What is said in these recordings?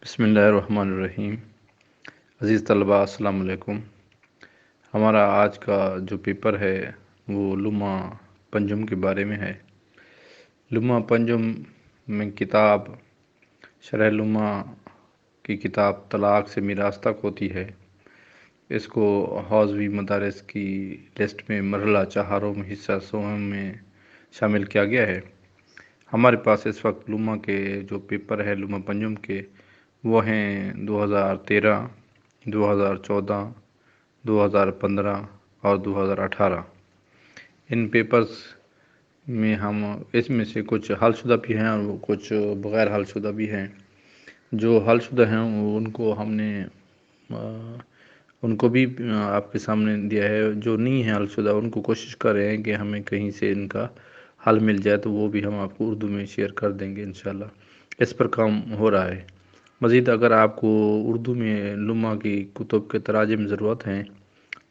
بسم اللہ الرحمن الرحیم۔ عزیز طلباء السلام علیکم۔ ہمارا آج کا جو پیپر ہے وہ لمع پنجم کے بارے میں ہے۔ لمع پنجم میں کتاب شرح لمع کی کتاب طلاق سے میراث تک ہوتی ہے۔ اس کو حوزوی مدارس کی لسٹ میں مرحلہ چہارم حصہ سوم میں شامل کیا گیا ہے۔ ہمارے پاس اس وقت لمع کے جو پیپر ہے لمع پنجم کے وہ ہیں 2013، 2014، 2015 اور 2018۔ ان پیپرز میں اس میں سے کچھ حل شدہ بھی ہیں اور کچھ بغیر حل شدہ بھی ہیں۔ جو حل شدہ ہیں ان کو ہم نے ان کو بھی آپ کے سامنے دیا ہے۔ جو نہیں ہیں حل شدہ ان کو کوشش کر رہے ہیں کہ ہمیں کہیں سے ان کا حل مل جائے تو وہ بھی ہم آپ کو اردو میں شیئر کر دیں گے انشاءاللہ۔ اس پر کام ہو رہا ہے۔ مزید اگر آپ کو اردو میں لمع کی کتب کے تراجم ضرورت ہیں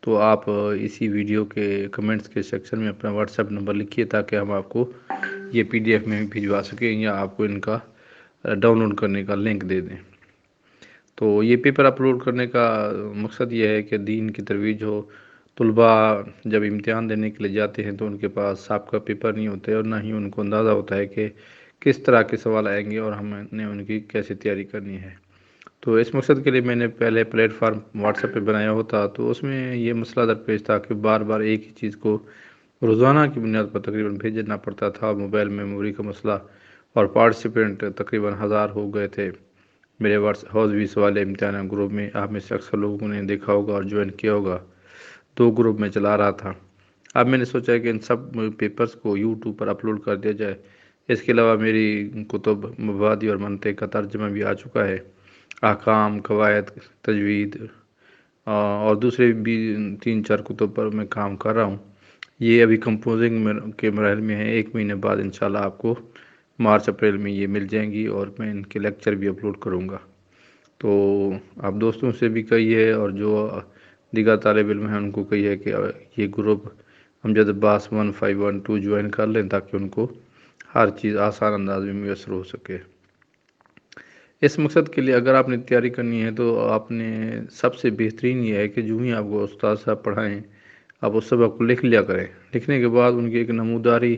تو آپ اسی ویڈیو کے کمنٹس کے سیکشن میں اپنا واٹس ایپ نمبر لکھیے تاکہ ہم آپ کو یہ PDF میں بھجوا سکیں یا آپ کو ان کا ڈاؤن لوڈ کرنے کا لنک دے دیں۔ تو یہ پیپر اپلوڈ کرنے کا مقصد یہ ہے کہ دین کی ترویج ہو۔ طلباء جب امتحان دینے کے لیے جاتے ہیں تو ان کے پاس سابقہ پیپر نہیں ہوتے اور نہ ہی ان کو اندازہ ہوتا ہے کہ کس طرح کے سوال آئیں گے اور ہم نے ان کی کیسے تیاری کرنی ہے۔ تو اس مقصد کے لیے میں نے پہلے پلیٹ فارم واٹس ایپ پہ بنایا ہوتا تو اس میں یہ مسئلہ درپیش تھا کہ بار بار ایک ہی چیز کو روزانہ کی بنیاد پر تقریباً بھیجنا پڑتا تھا۔ موبائل میموری کا مسئلہ اور پارٹیسپینٹ تقریباً 1000 ہو گئے تھے میرے حوزوی سوال امتحان گروپ میں۔ آپ میں سے اکثر لوگوں نے دیکھا ہوگا اور جوائن کیا ہوگا۔ 2 گروپ میں چلا رہا تھا۔ اب میں نے سوچا کہ ان سب پیپرز کو YouTube پر اپلوڈ کر دیا جائے۔ اس کے علاوہ میری کتب مبادی اور منطق کا ترجمہ بھی آ چکا ہے۔ احکام، قواعد، تجوید اور دوسرے بھی 3-4 کتب پر میں کام کر رہا ہوں۔ یہ ابھی کمپوزنگ کے مراحل میں ہے۔ 1 مہینے بعد انشاءاللہ آپ کو مارچ اپریل میں یہ مل جائیں گی اور میں ان کے لیکچر بھی اپلوڈ کروں گا۔ تو آپ دوستوں سے بھی کہیے اور جو دیگر طالب علم ہیں ان کو کہیے کہ یہ گروپ امجد عباس 1512 جوائن کر لیں تاکہ ان کو ہر چیز آسان انداز میں میسر ہو سکے۔ اس مقصد کے لیے اگر آپ نے تیاری کرنی ہے تو آپ نے سب سے بہترین یہ ہے کہ جو ہی آپ کو استاد صاحب پڑھائیں آپ اس سبق کو لکھ لیا کریں۔ لکھنے کے بعد ان کی ایک نموداری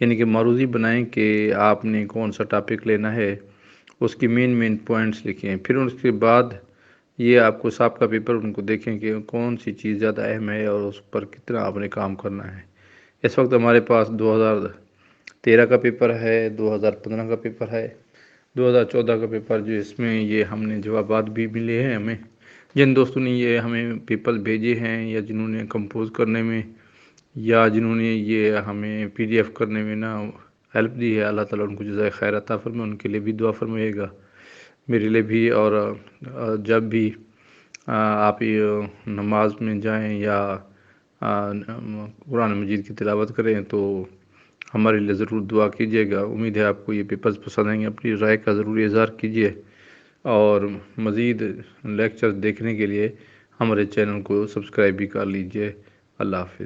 یعنی کہ معروضی بنائیں کہ آپ نے کون سا ٹاپک لینا ہے، اس کی مین پوائنٹس لکھیں۔ پھر اس کے بعد یہ آپ کو سابقہ پیپر ان کو دیکھیں کہ کون سی چیز زیادہ اہم ہے اور اس پر کتنا آپ نے کام کرنا ہے۔ اس وقت ہمارے پاس 2013 کا پیپر ہے، 2015 کا پیپر ہے، 2014 کا پیپر جو اس میں یہ ہم نے جوابات بھی ملے ہیں ہمیں۔ جن دوستوں نے یہ ہمیں پیپر بھیجے ہیں یا جنہوں نے کمپوز کرنے میں یا جنہوں نے یہ ہمیں PDF کرنے میں نا ہیلپ دی ہے، اللہ تعالیٰ ان کو جزائے خیر عطا فرمائے، ان کے لیے بھی دعا فرمائیے گا، میرے لیے بھی۔ اور جب بھی آپ نماز میں جائیں یا قرآن مجید کی تلاوت کریں تو ہمارے لیے ضرور دعا کیجیے گا۔ امید ہے آپ کو یہ پیپرز پسند آئیں گے۔ اپنی رائے کا ضرور اظہار کیجیے اور مزید لیکچر دیکھنے کے لیے ہمارے چینل کو سبسکرائب بھی کر لیجیے۔ اللہ حافظ۔